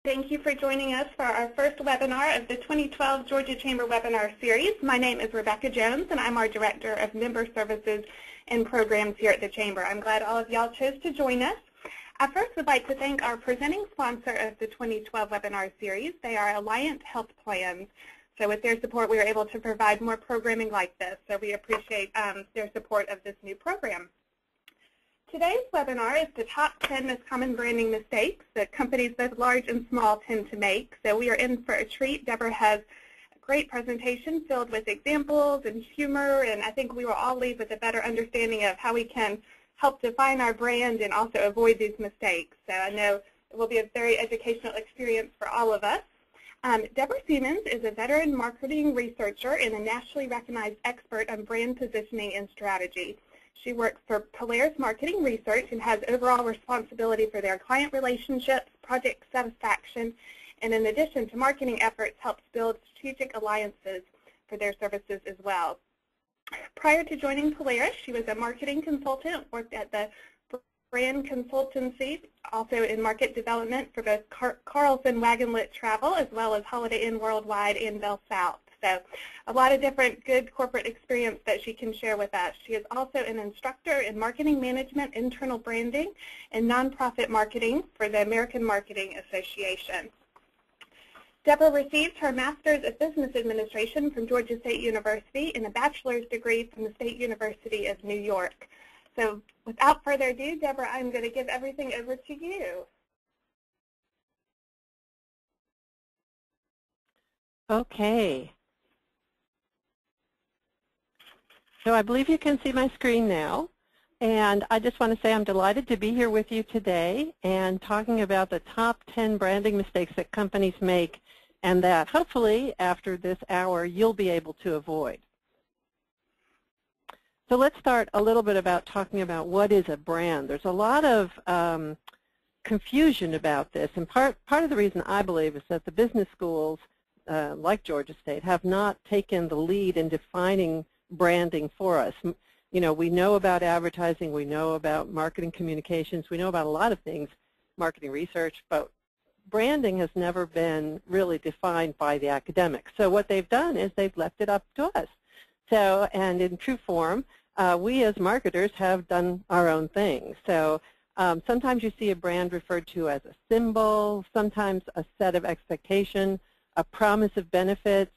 Thank you for joining us for our first webinar of the 2012 Georgia Chamber Webinar Series. My name is Rebecca Jones, and I'm our Director of Member Services and Programs here at the Chamber. I'm glad all of y'all chose to join us. I first would like to thank our presenting sponsor of the 2012 Webinar Series. They are Alliant Health Plans. So with their support, we are able to provide more programming like this. So we appreciate their support of this new program. Today's webinar is the top 10 most common branding mistakes that companies both large and small tend to make. So we are in for a treat. Deborah has a great presentation filled with examples and humor, and I think we will all leave with a better understanding of how we can help define our brand and also avoid these mistakes. So I know it will be a very educational experience for all of us. Deborah Siemens is a veteran marketing researcher and a nationally recognized expert on brand positioning and strategy. She works for Polaris Marketing Research and has overall responsibility for their client relationships, project satisfaction, and in addition to marketing efforts, helps build strategic alliances for their services as well. Prior to joining Polaris, she was a marketing consultant, worked at the Brand Consultancy, also in market development for both Carlson Wagonlit Travel, as well as Holiday Inn Worldwide and Bell South. So a lot of different good corporate experience that she can share with us. She is also an instructor in marketing management, internal branding, and nonprofit marketing for the American Marketing Association. Deborah received her Master's of Business Administration from Georgia State University and a bachelor's degree from the State University of New York. So without further ado, Deborah, I'm going to give everything over to you. Okay. So I believe you can see my screen now, and I just want to say I'm delighted to be here with you today and talking about the top 10 branding mistakes that companies make and that hopefully after this hour you'll be able to avoid. So let's start a little bit about talking about what is a brand. There's a lot of confusion about this, and part of the reason I believe is that the business schools like Georgia State have not taken the lead in defining branding for us. You know, we know about advertising, we know about marketing communications, we know about a lot of things, marketing research, but branding has never been really defined by the academics. So what they've done is they've left it up to us. So, and in true form, we as marketers have done our own thing. So sometimes you see a brand referred to as a symbol, sometimes a set of expectation, a promise of benefits.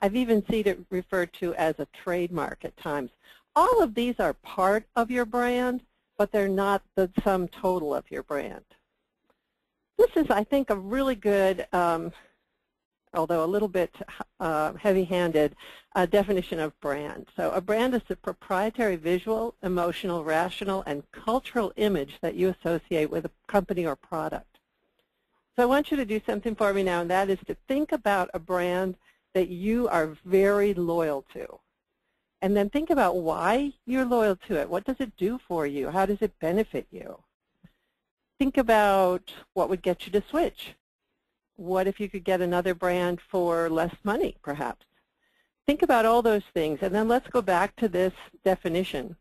I've even seen it referred to as a trademark at times. All of these are part of your brand, but they're not the sum total of your brand. This is, I think, a really good, although a little bit heavy-handed, definition of brand. So a brand is a proprietary visual, emotional, rational, and cultural image that you associate with a company or product. So I want you to do something for me now, and that is to think about a brand that you are very loyal to. And then think about why you're loyal to it. What does it do for you? How does it benefit you? Think about what would get you to switch. What if you could get another brand for less money, perhaps? Think about all those things, and then let's go back to this definition.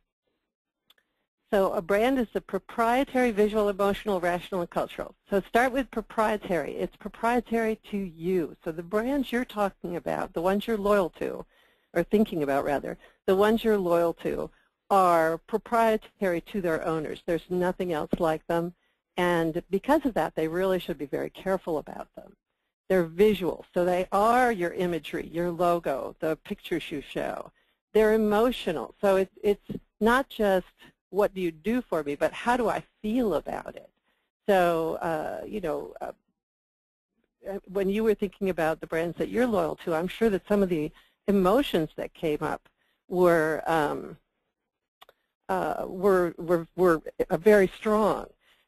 So a brand is a proprietary, visual, emotional, rational, and cultural. So start with proprietary. It's proprietary to you. So the brands you're talking about, the ones you're loyal to, or thinking about rather, the ones you're loyal to are proprietary to their owners. There's nothing else like them. And because of that, they really should be very careful about them. They're visual. So they are your imagery, your logo, the pictures you show. They're emotional. So it's not just what do you do for me, but how do I feel about it? So, you know, when you were thinking about the brands that you're loyal to, I'm sure that some of the emotions that came up were very strong.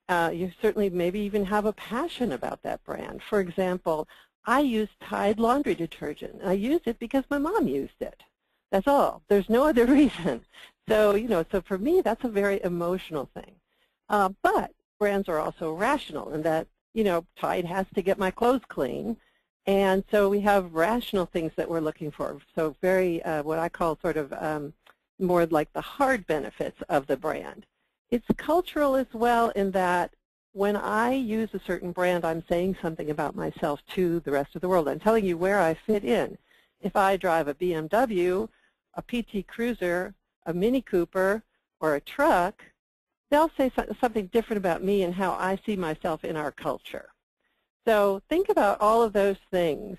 You certainly maybe even have a passion about that brand. For example, I use Tide laundry detergent. I use it because my mom used it. That's all. There's no other reason. So, you know, so for me, that's a very emotional thing. But brands are also rational in that, you know, Tide has to get my clothes clean. And so we have rational things that we're looking for. So very, what I call sort of more like the hard benefits of the brand. It's cultural as well in that when I use a certain brand, I'm saying something about myself to the rest of the world. I'm telling you where I fit in. If I drive a BMW, a PT Cruiser, a Mini Cooper, or a truck, they'll say something different about me and how I see myself in our culture. So think about all of those things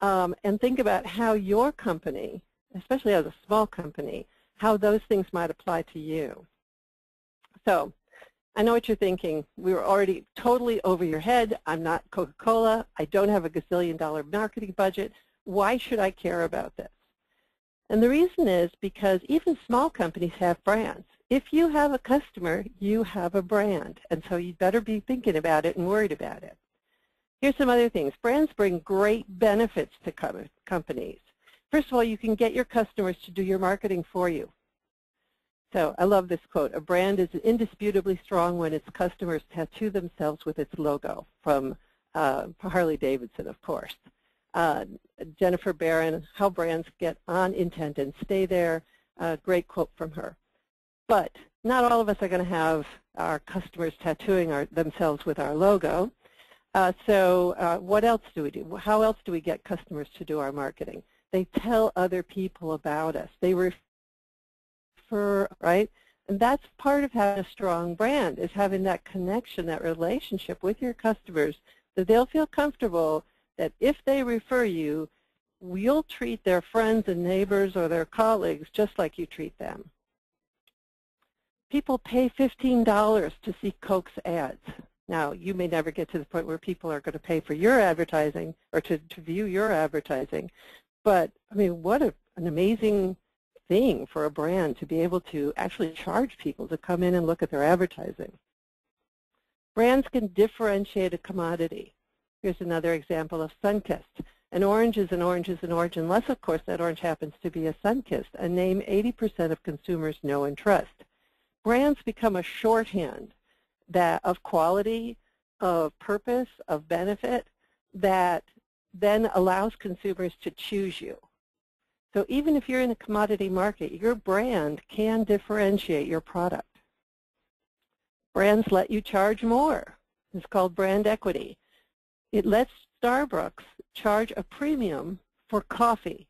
and think about how your company, especially as a small company, how those things might apply to you. So I know what you're thinking. We were already totally over your head. I'm not Coca-Cola. I don't have a gazillion-dollar marketing budget. Why should I care about this? And the reason is because even small companies have brands. If you have a customer, you have a brand. And so you'd better be thinking about it and worried about it. Here's some other things. Brands bring great benefits to companies. First of all, you can get your customers to do your marketing for you. So I love this quote. A brand is indisputably strong when its customers tattoo themselves with its logo, from Harley-Davidson, of course. Jennifer Barron, How Brands Get on Intent and Stay There, great quote from her. But not all of us are going to have our customers tattooing themselves with our logo. So what else do we do? How else do we get customers to do our marketing? They tell other people about us. They refer, right? And that's part of having a strong brand, is having that connection, that relationship with your customers, that they'll feel comfortable that if they refer you, you'll treat their friends and neighbors or their colleagues just like you treat them. People pay $15 to see Coke's ads. Now, you may never get to the point where people are going to pay for your advertising or to view your advertising, but I mean, what an amazing thing for a brand to be able to actually charge people to come in and look at their advertising. Brands can differentiate a commodity. Here's another example of Sunkist. An orange is an orange is an orange, unless, of course, that orange happens to be a Sunkist, a name 80% of consumers know and trust. Brands become a shorthand of quality, of purpose, of benefit, that then allows consumers to choose you. So even if you're in a commodity market, your brand can differentiate your product. Brands let you charge more. It's called brand equity. It lets Starbucks charge a premium for coffee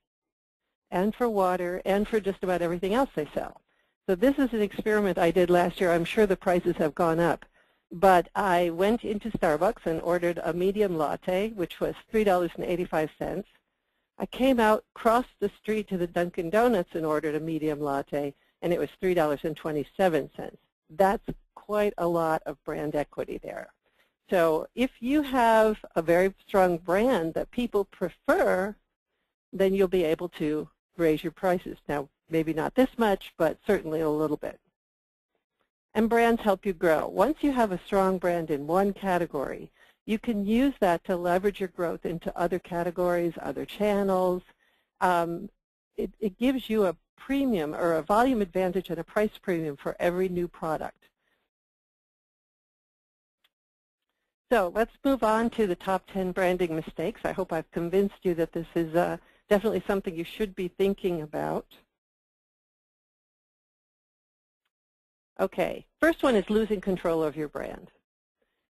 and for water and for just about everything else they sell. So this is an experiment I did last year. I'm sure the prices have gone up. But I went into Starbucks and ordered a medium latte, which was $3.85. I came out, crossed the street to the Dunkin' Donuts and ordered a medium latte, and it was $3.27. That's quite a lot of brand equity there. So if you have a very strong brand that people prefer, then you'll be able to raise your prices. Now, maybe not this much, but certainly a little bit. And brands help you grow. Once you have a strong brand in one category, you can use that to leverage your growth into other categories, other channels. It gives you a premium or a volume advantage and a price premium for every new product. So let's move on to the top 10 branding mistakes. I hope I've convinced you that this is definitely something you should be thinking about. Okay, first one is losing control of your brand.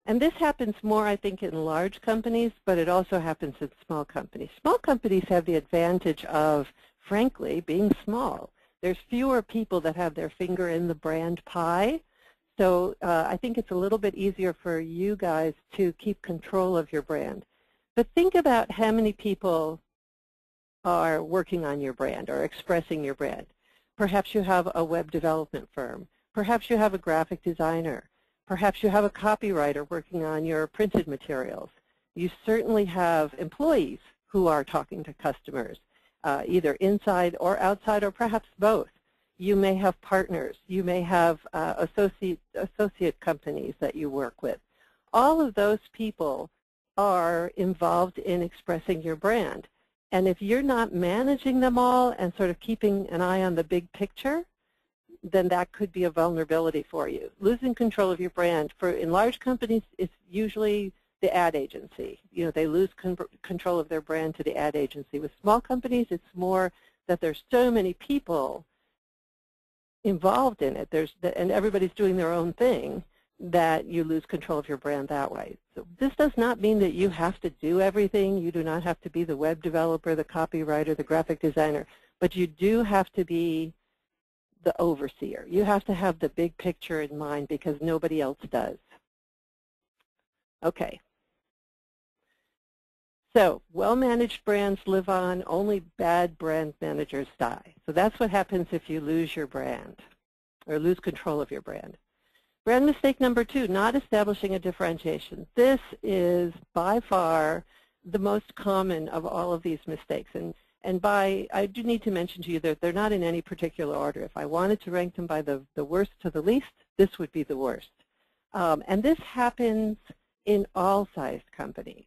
And this happens more, I think, in large companies, but it also happens in small companies. Small companies have the advantage of, frankly, being small. There's fewer people that have their finger in the brand pie. So I think it's a little bit easier for you guys to keep control of your brand. But think about how many people are working on your brand or expressing your brand. Perhaps you have a web development firm. Perhaps you have a graphic designer. Perhaps you have a copywriter working on your printed materials. You certainly have employees who are talking to customers, either inside or outside, or perhaps both. You may have partners. You may have associate companies that you work with. All of those people are involved in expressing your brand. And if you're not managing them all and sort of keeping an eye on the big picture, then that could be a vulnerability for you. Losing control of your brand, in large companies, it's usually the ad agency. You know, they lose control of their brand to the ad agency. With small companies, it's more that there's so many people involved in it, and everybody's doing their own thing, that you lose control of your brand that way. So this does not mean that you have to do everything. You do not have to be the web developer, the copywriter, the graphic designer, but you do have to be the overseer. You have to have the big picture in mind because nobody else does. Okay. So well-managed brands live on, only bad brand managers die. So that's what happens if you lose your brand or lose control of your brand. Brand mistake number 2, not establishing a differentiation. This is by far the most common of all of these mistakes. I do need to mention to you that they're not in any particular order. If I wanted to rank them by the worst to the least, this would be the worst. And this happens in all sized companies.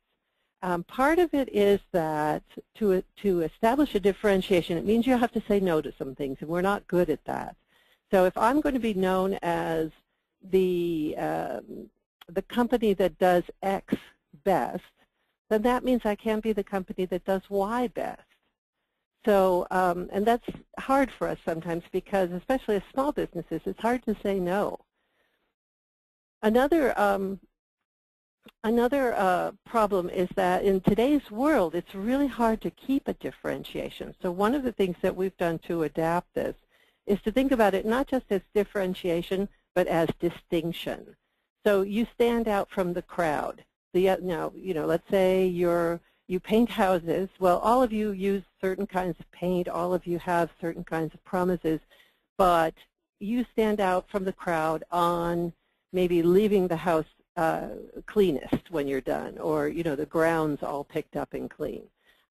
Part of it is that to establish a differentiation, it means you have to say no to some things, and we're not good at that. So if I'm going to be known as the company that does X best, then that means I can't be the company that does Y best. So, and that's hard for us sometimes because, especially as small businesses, it's hard to say no. Another problem is that in today's world, it's really hard to keep a differentiation. So one of the things that we've done to adapt this is to think about it not just as differentiation, but as distinction. So you stand out from the crowd. Now, let's say you paint houses. Well, all of you use certain kinds of paint. All of you have certain kinds of promises, but you stand out from the crowd on maybe leaving the house cleanest when you're done, or the grounds all picked up and clean.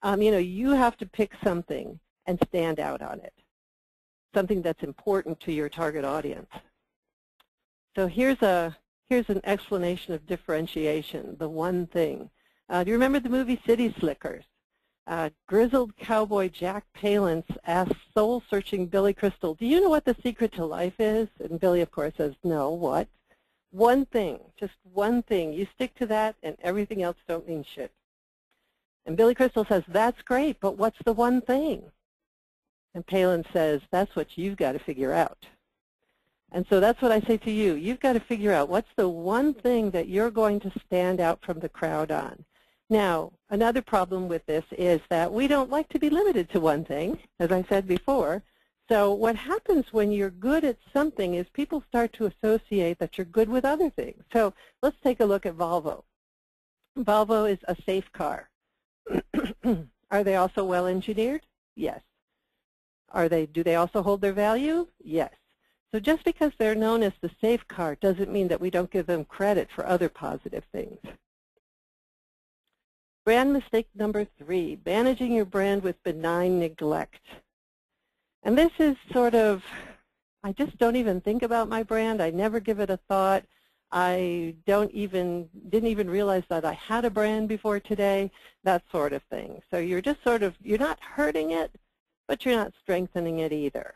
You have to pick something and stand out on it, something that's important to your target audience. So here's an explanation of differentiation, the one thing. Do you remember the movie City Slickers? Grizzled cowboy Jack Palance asks soul-searching Billy Crystal, do you know what the secret to life is? And Billy, of course, says, no, what? One thing, just one thing. You stick to that, and everything else don't mean shit. And Billy Crystal says, that's great, but what's the one thing? And Palance says, that's what you've got to figure out. And so that's what I say to you. You've got to figure out what's the one thing that you're going to stand out from the crowd on. Now, another problem with this is that we don't like to be limited to one thing, as I said before. So what happens when you're good at something is people start to associate that you're good with other things. So let's take a look at Volvo. Volvo is a safe car. Are they also well engineered? Yes. Do they also hold their value? Yes. So just because they're known as the safe car doesn't mean that we don't give them credit for other positive things. Brand mistake number 3, managing your brand with benign neglect. And this is sort of, I just don't even think about my brand. I never give it a thought. I didn't even realize that I had a brand before today, that sort of thing. So you're just you're not hurting it, but you're not strengthening it either.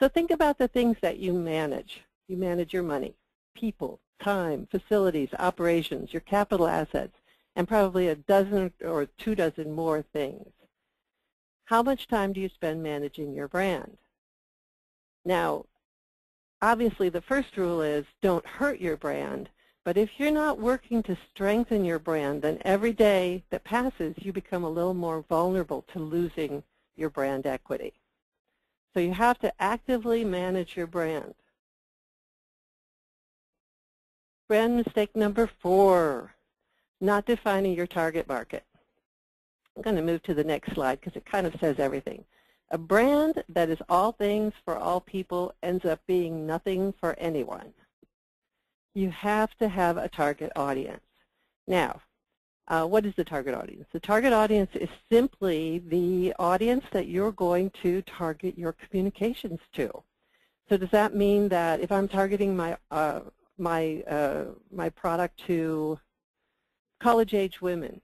So think about the things that you manage. You manage your money, people, time, facilities, operations, your capital assets, and probably a dozen or 24 more things. How much time do you spend managing your brand? Now, obviously the first rule is don't hurt your brand, but if you're not working to strengthen your brand, then every day that passes you become a little more vulnerable to losing your brand equity. So you have to actively manage your brand. Brand mistake number 4, not defining your target market. I'm going to move to the next slide because it kind of says everything. A brand that is all things for all people ends up being nothing for anyone. You have to have a target audience. Now, what is the target audience? The target audience is simply the audience that you're going to target your communications to. So does that mean that if I'm targeting my product to college-age women,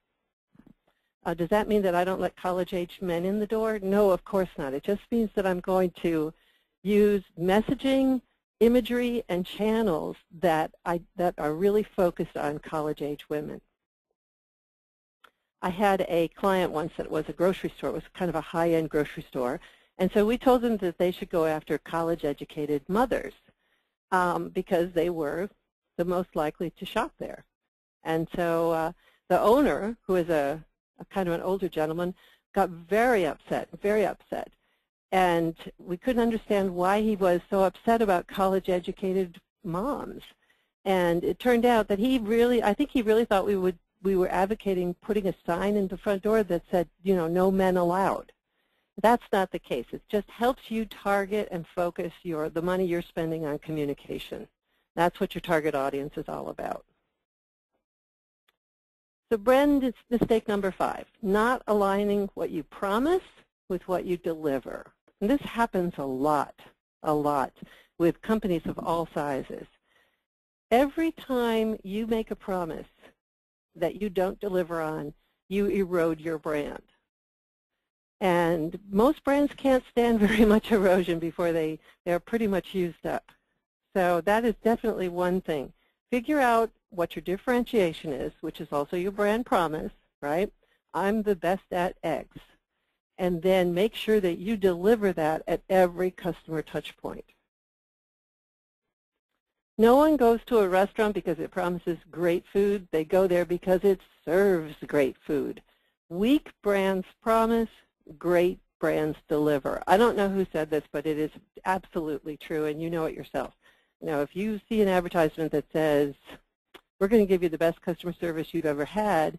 does that mean that I don't let college-age men in the door? No, of course not. It just means that I'm going to use messaging, imagery, and channels that are really focused on college-age women. I had a client once that was a grocery store. It was kind of a high-end grocery store. And so we told them that they should go after college-educated mothers because they were the most likely to shop there. And so the owner, who is a kind of an older gentleman, got very upset, very upset. And we couldn't understand why he was so upset about college-educated moms. And it turned out that I think he really thought we were advocating putting a sign in the front door that said, you know, no men allowed. That's not the case. It just helps you target and focus the money you're spending on communication. That's what your target audience is all about. So brand mistake number 5, not aligning what you promise with what you deliver. And this happens a lot with companies of all sizes. Every time you make a promise that you don't deliver on, you erode your brand. And most brands can't stand very much erosion before they're pretty much used up. So that is definitely one thing. Figure out what your differentiation is, which is also your brand promise, right? I'm the best at X. And then make sure that you deliver that at every customer touch point. No one goes to a restaurant because it promises great food. They go there because it serves great food. Weak brands promise, great brands deliver. I don't know who said this, but it is absolutely true, and you know it yourself. You know, if you see an advertisement that says, we're going to give you the best customer service you've ever had,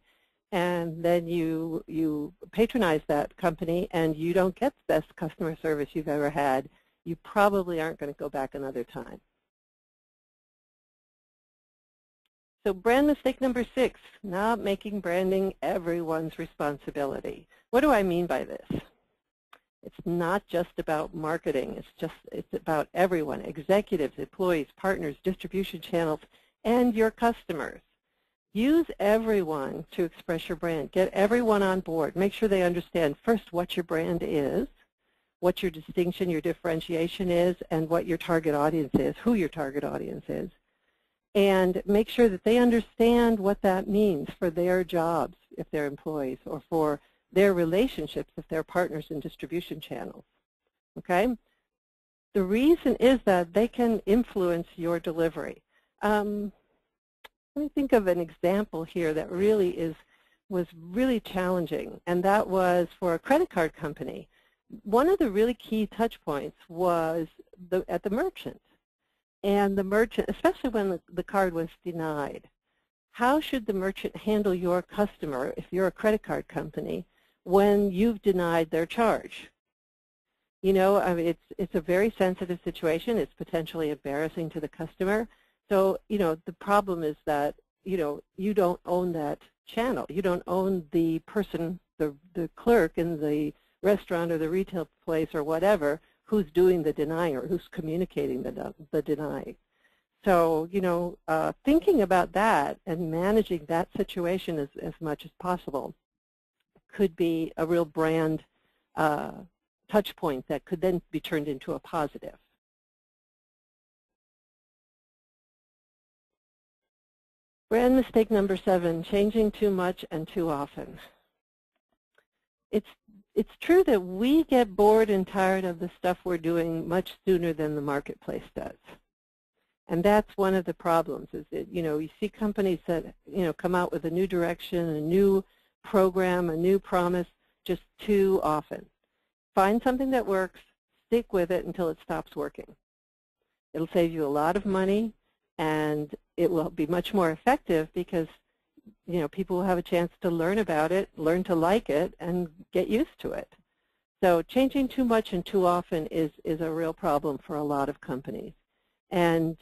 and then you patronize that company and you don't get the best customer service you've ever had, you probably aren't going to go back another time. So brand mistake number 6, not making branding everyone's responsibility. What do I mean by this? It's not just about marketing. It's about everyone, executives, employees, partners, distribution channels, and your customers. Use everyone to express your brand. Get everyone on board. Make sure they understand first what your brand is, what your distinction, your differentiation is, and what your target audience is, who your target audience is. And make sure that they understand what that means for their jobs if they're employees, or for their relationships if they're partners in distribution channels. Okay? The reason is that they can influence your delivery. Let me think of an example here that really was really challenging, and that was for a credit card company. One of the really key touch points was at the merchant. And the merchant, especially when the card was denied, how should the merchant handle your customer, if you're a credit card company, when you've denied their charge? You know, I mean, it's a very sensitive situation. It's potentially embarrassing to the customer. So, you know, the problem is that, you know, you don't own that channel. You don't own the person, the clerk in the restaurant or the retail place or whatever, who's doing the denying or who's communicating the denying. So, you know, thinking about that and managing that situation as much as possible could be a real brand touch point that could then be turned into a positive. Brand mistake number 7, changing too much and too often. It's true that we get bored and tired of the stuff we're doing much sooner than the marketplace does. And that's one of the problems, is that, you know, you see companies that, you know, come out with a new direction, a new program, a new promise just too often. Find something that works, stick with it until it stops working. It'll save you a lot of money, and it will be much more effective because, you know, people will have a chance to learn about it, learn to like it, and get used to it. So changing too much and too often is a real problem for a lot of companies. And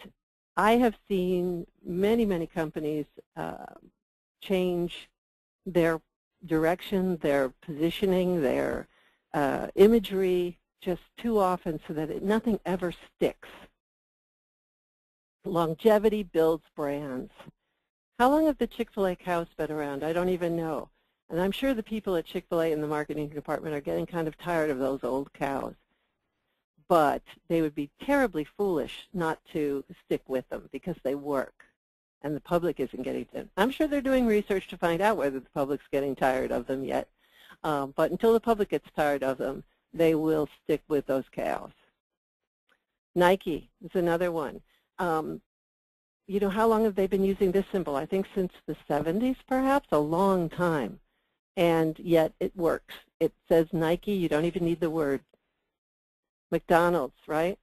I have seen many, many companies change their direction, their positioning, their imagery just too often so that nothing ever sticks. Longevity builds brands. How long have the Chick-fil-A cows been around? I don't even know. And I'm sure the people at Chick-fil-A in the marketing department are getting kind of tired of those old cows. But they would be terribly foolish not to stick with them because they work. And the public isn't getting to them. I'm sure they're doing research to find out whether the public's getting tired of them yet. But until the public gets tired of them, they will stick with those cows. Nike is another one. you know, how long have they been using this symbol? I think since the 70s, perhaps, a long time. And yet it works. It says Nike. You don't even need the word. McDonald's, right?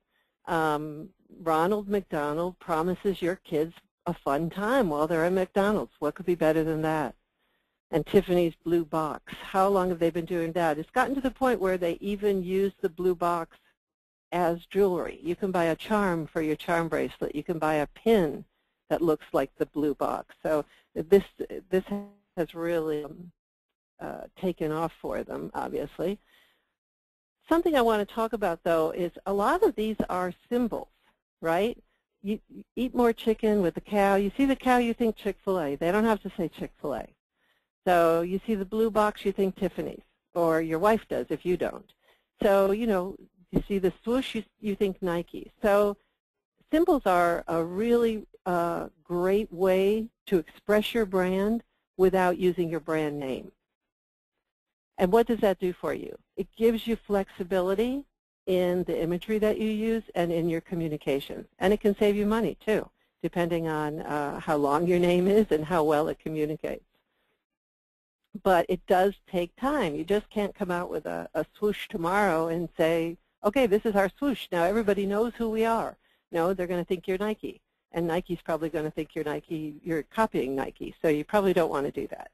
Ronald McDonald promises your kids a fun time while they're at McDonald's. What could be better than that? And Tiffany's Blue Box. How long have they been doing that? It's gotten to the point where they even use the blue box as jewelry. You can buy a charm for your charm bracelet. You can buy a pin that looks like the blue box. So this has really taken off for them, obviously. Something I want to talk about, though, is a lot of these are symbols, right? You eat more chicken with the cow. You see the cow, you think Chick-fil-A. They don't have to say Chick-fil-A. So you see the blue box, you think Tiffany's, or your wife does if you don't. So, you know, you see the swoosh, you think Nike. So symbols are a really great way to express your brand without using your brand name. And what does that do for you? It gives you flexibility in the imagery that you use and in your communications. And it can save you money, too, depending on how long your name is and how well it communicates. But it does take time. You just can't come out with a swoosh tomorrow and say, okay, this is our swoosh. Now everybody knows who we are. No, they're going to think you're Nike. And Nike's probably going to think you're Nike, you're copying Nike. So you probably don't want to do that.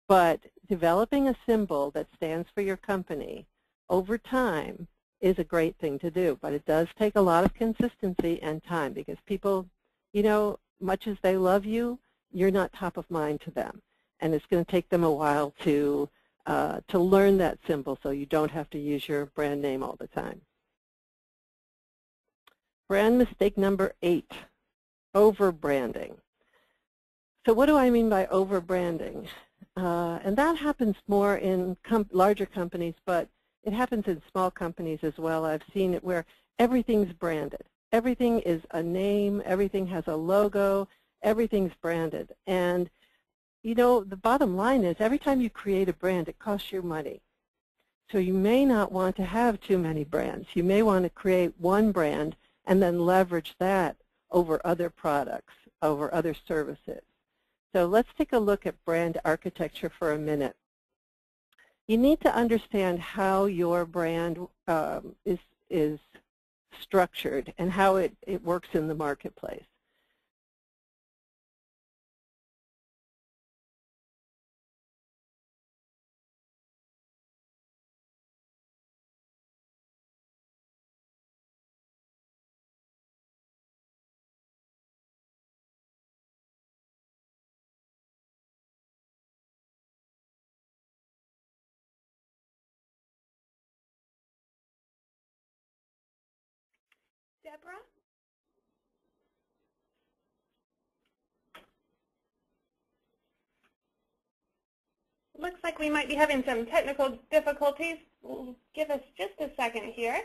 But developing a symbol that stands for your company over time is a great thing to do. But it does take a lot of consistency and time because people, you know, much as they love you, you're not top of mind to them. And it's going to take them a while to learn that symbol so you don't have to use your brand name all the time. Brand mistake number 8, over-branding. So what do I mean by over-branding? And that happens more in larger companies, but it happens in small companies as well. I've seen it where everything's branded. Everything is a name. Everything has a logo. Everything's branded. And, you know, the bottom line is every time you create a brand, it costs you money. So you may not want to have too many brands. You may want to create one brand and then leverage that over other products, over other services. So let's take a look at brand architecture for a minute. You need to understand how your brand is structured and how it works in the marketplace. Deborah? Looks like we might be having some technical difficulties. Give us just a second here.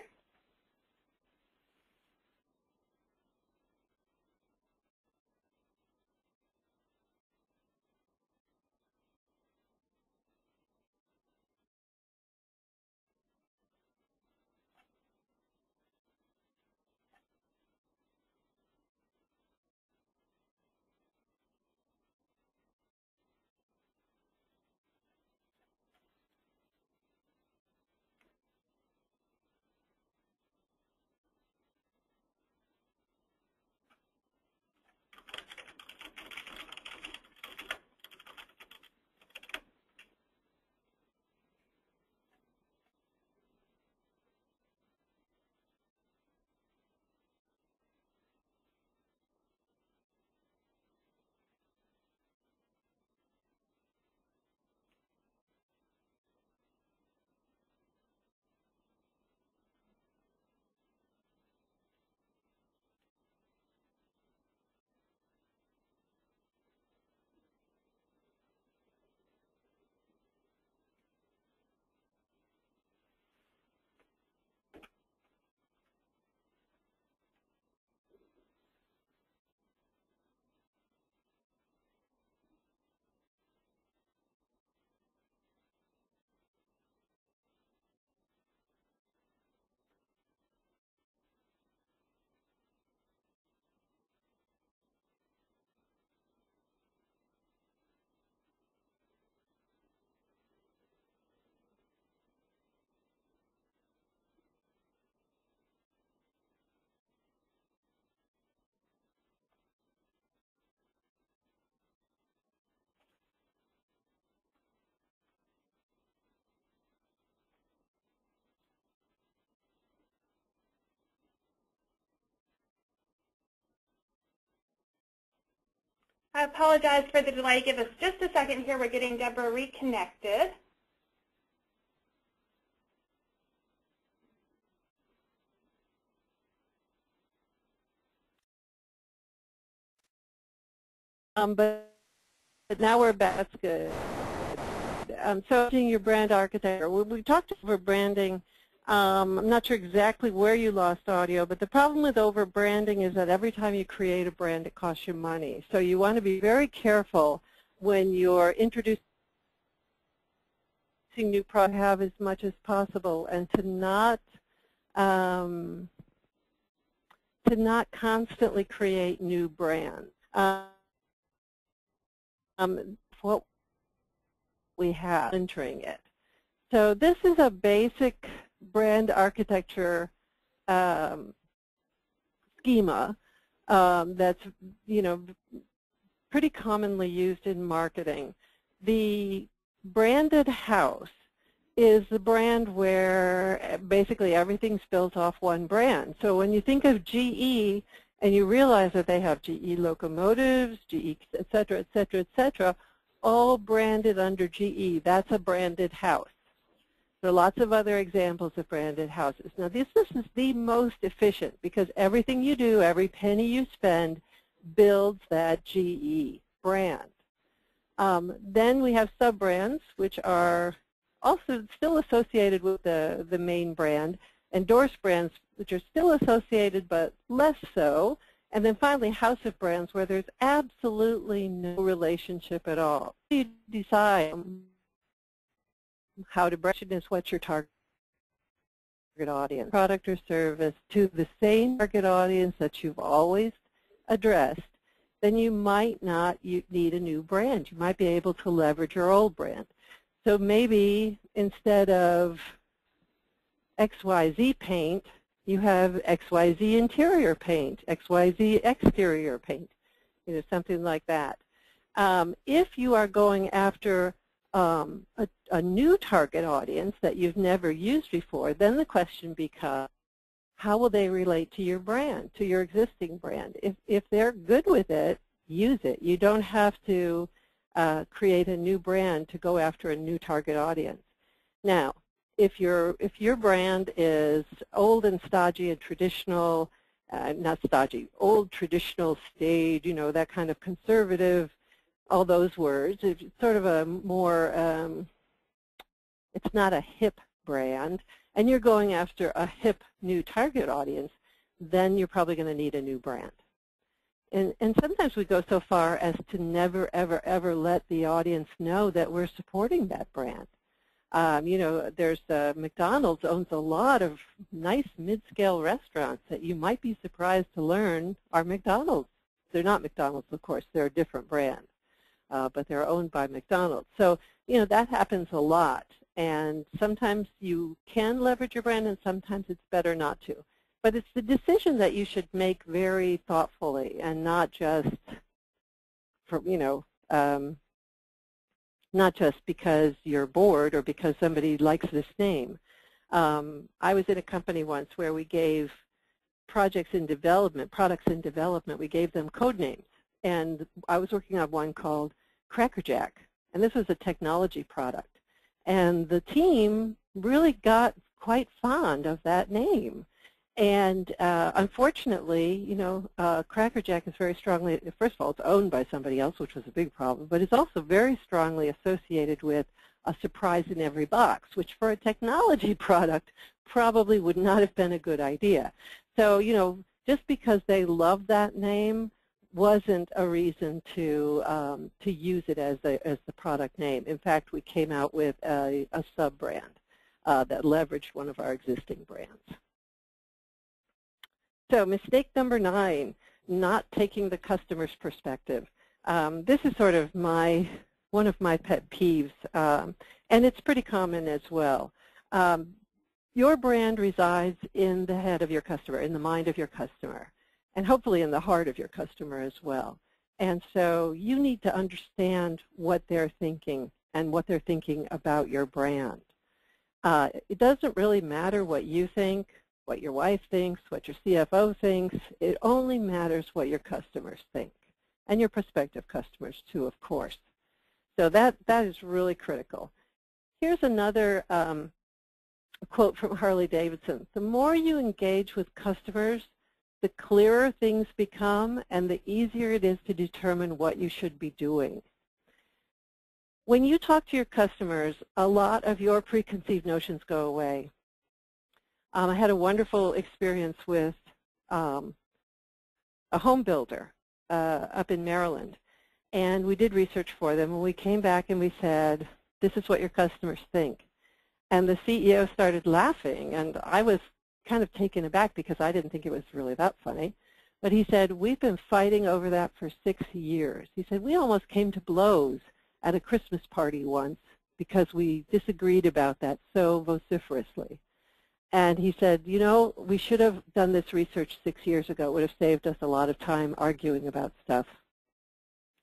I apologize for the delay. Give us just a second here. We're getting Deborah reconnected. But now we're back. That's good. So your brand architecture. We talked over branding. I'm not sure exactly where you lost audio, but the problem with over branding is that every time you create a brand, it costs you money. So you want to be very careful when you're introducing new products, have as much as possible, and to not constantly create new brands. What we have entering it. So this is a basic brand architecture schema that's pretty commonly used in marketing. The branded house is the brand where basically everything's built off one brand. So when you think of GE and you realize that they have GE locomotives, GE, et cetera, all branded under GE, that's a branded house. There are lots of other examples of branded houses. Now this is the most efficient because everything you do, every penny you spend, builds that GE brand. Then we have sub-brands, which are also still associated with the main brand, endorsed brands, which are still associated but less so, and then finally house of brands where there's absolutely no relationship at all. You decide how to brand is what your target audience, product or service to the same target audience that you've always addressed, then you might not need a new brand. You might be able to leverage your old brand. So maybe instead of XYZ paint, you have XYZ interior paint, XYZ exterior paint, something like that. If you are going after a new target audience that you've never used before, then the question becomes, how will they relate to your brand, to your existing brand? If they're good with it, use it. You don't have to create a new brand to go after a new target audience. Now, if your brand is old and stodgy and traditional, not stodgy, old, traditional, staid, that kind of conservative, all those words, it's sort of a more, it's not a hip brand, and you're going after a hip new target audience, then you're probably going to need a new brand. And sometimes we go so far as to never, ever, ever let the audience know that we're supporting that brand. There's McDonald's owns a lot of nice mid-scale restaurants that you might be surprised to learn are McDonald's. They're not McDonald's, of course. They're a different brand, but they're owned by McDonald's. So, that happens a lot. And sometimes you can leverage your brand, and sometimes it's better not to. But it's the decision that you should make very thoughtfully and not just for, not just because you're bored or because somebody likes this name. I was in a company once where we gave products in development, we gave them code names. And I was working on one called Cracker Jack, and this was a technology product. And the team really got quite fond of that name. And unfortunately, Cracker Jack is very strongly, first of all, it's owned by somebody else, which was a big problem, but it's also very strongly associated with a surprise in every box, which for a technology product probably would not have been a good idea. So, just because they love that name wasn't a reason to use it as the product name. In fact, we came out with a sub-brand that leveraged one of our existing brands. So mistake number 9, not taking the customer's perspective. This is sort of one of my pet peeves, and it's pretty common as well. Your brand resides in the head of your customer, in the mind of your customer, and hopefully in the heart of your customer as well. And so you need to understand what they're thinking and what they're thinking about your brand. It doesn't really matter what you think, what your wife thinks, what your CFO thinks. It only matters what your customers think. and your prospective customers too, of course. So that is really critical. Here's another quote from Harley Davidson. The more you engage with customers, the clearer things become and the easier it is to determine what you should be doing. When you talk to your customers, a lot of your preconceived notions go away. I had a wonderful experience with a home builder up in Maryland, and we did research for them, and we came back and we said, this is what your customers think. And the CEO started laughing, and I was kind of taken aback because I didn't think it was really that funny. But he said, we've been fighting over that for 6 years. He said, we almost came to blows at a Christmas party once because we disagreed about that so vociferously. And he said, you know, we should have done this research 6 years ago. It would have saved us a lot of time arguing about stuff.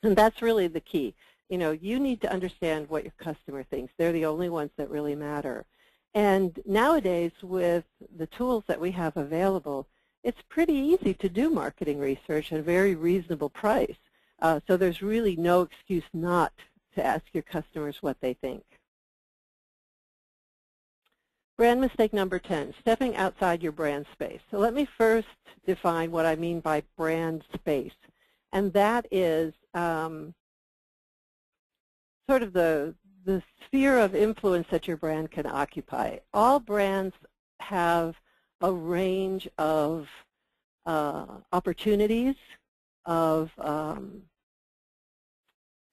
And that's really the key. You know, you need to understand what your customer thinks. They're the only ones that really matter. And nowadays, with the tools that we have available, it's pretty easy to do marketing research at a very reasonable price. So there's really no excuse not to ask your customers what they think. Brand mistake number 10, stepping outside your brand space. So let me first define what I mean by brand space. And that is sort of the sphere of influence that your brand can occupy. All brands have a range of opportunities, of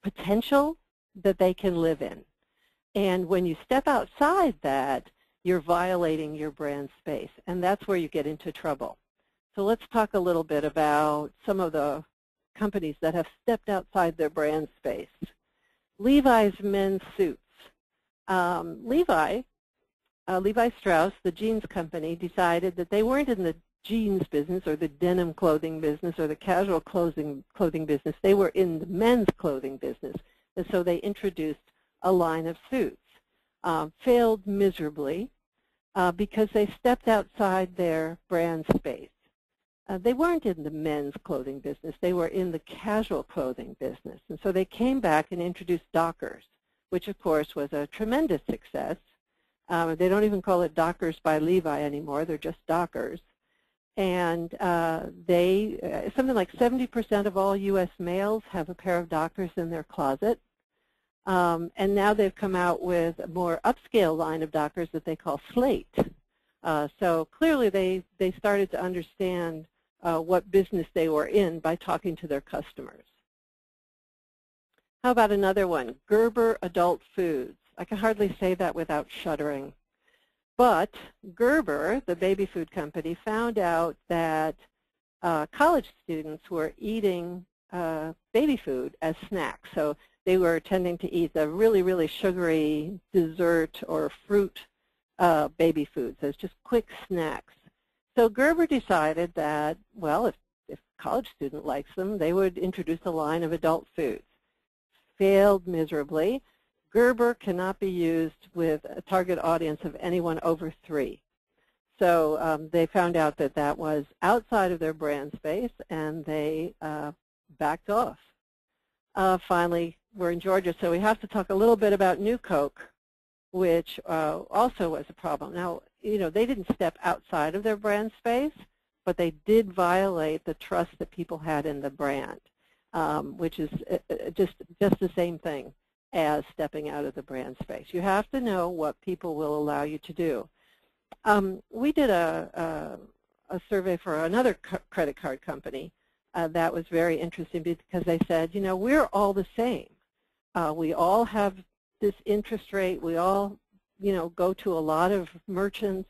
potential that they can live in. And when you step outside that, you're violating your brand space, and that's where you get into trouble. So let's talk a little bit about some of the companies that have stepped outside their brand space. Levi's men's suits. Levi Strauss, the jeans company, decided that they weren't in the jeans business or the denim clothing business or the casual clothing business. They were in the men's clothing business. And so they introduced a line of suits. Failed miserably because they stepped outside their brand space. They weren't in the men's clothing business. They were in the casual clothing business. And so they came back and introduced Dockers, which, of course, was a tremendous success. They don't even call it Dockers by Levi anymore. They're just Dockers. And something like 70% of all U.S. males have a pair of Dockers in their closet. And now they've come out with a more upscale line of Dockers that they call Slate. So clearly they started to understand what business they were in by talking to their customers. How about another one, Gerber Adult Foods? I can hardly say that without shuddering. But Gerber, the baby food company, found out that college students were eating baby food as snacks. So they were tending to eat the really, really sugary dessert or fruit baby foods as just quick snacks. So Gerber decided that, well, if a college student likes them, they would introduce a line of adult foods. Failed miserably. Gerber cannot be used with a target audience of anyone over 3. So they found out that that was outside of their brand space, and they backed off. Finally, we're in Georgia, so we have to talk a little bit about New Coke, which also was a problem. Now, you know, they didn't step outside of their brand space, but they did violate the trust that people had in the brand, which is just the same thing as stepping out of the brand space. You have to know what people will allow you to do. We did a survey for another credit card company that was very interesting because they said, you know, we're all the same. We all have this interest rate. We all, you know, go to a lot of merchants.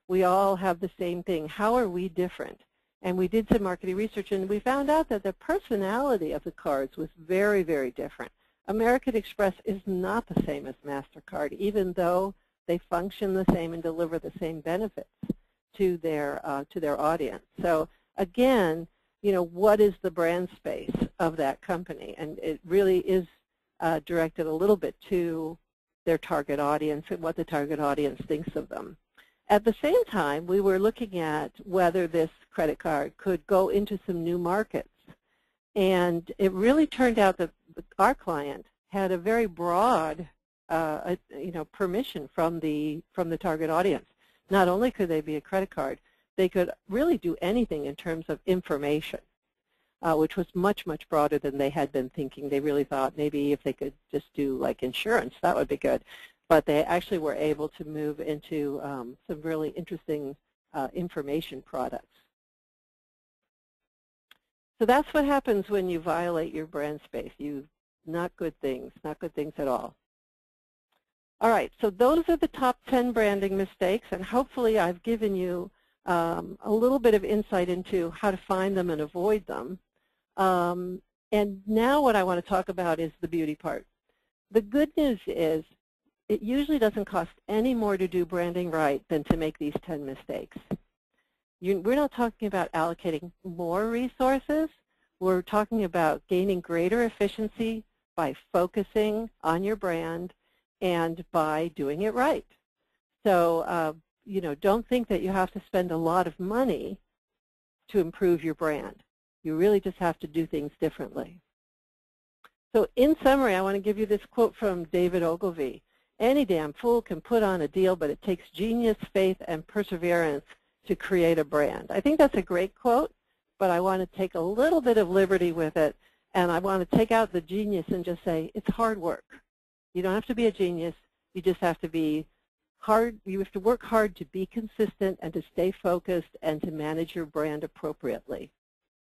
We all have the same thing. How are we different? And we did some marketing research, and we found out that the personality of the cards was very, very different. American Express is not the same as MasterCard, even though they function the same and deliver the same benefits to their audience. So again, you know, what is the brand space of that company? And it really is directed a little bit to their target audience and what the target audience thinks of them. At the same time, we were looking at whether this credit card could go into some new markets. And it really turned out that our client had a very broad permission from the target audience. Not only could they be a credit card, they could really do anything in terms of information, which was much, much broader than they had been thinking. They really thought maybe if they could just do like insurance, that would be good. But they actually were able to move into some really interesting information products. So that's what happens when you violate your brand space. Not good things at all. All right, so those are the top 10 branding mistakes, and hopefully I've given you a little bit of insight into how to find them and avoid them. And now what I want to talk about is the beauty part. The good news is it usually doesn't cost any more to do branding right than to make these 10 mistakes. We're not talking about allocating more resources. We're talking about gaining greater efficiency by focusing on your brand and by doing it right. So, don't think that you have to spend a lot of money to improve your brand. You really just have to do things differently. So in summary, I want to give you this quote from David Ogilvy. Any damn fool can put on a deal, but it takes genius, faith, and perseverance to create a brand. I think that's a great quote, but I want to take a little bit of liberty with it, and I want to take out the genius and just say it's hard work. You don't have to be a genius. You just have to be hard. You have to work hard to be consistent and to stay focused and to manage your brand appropriately.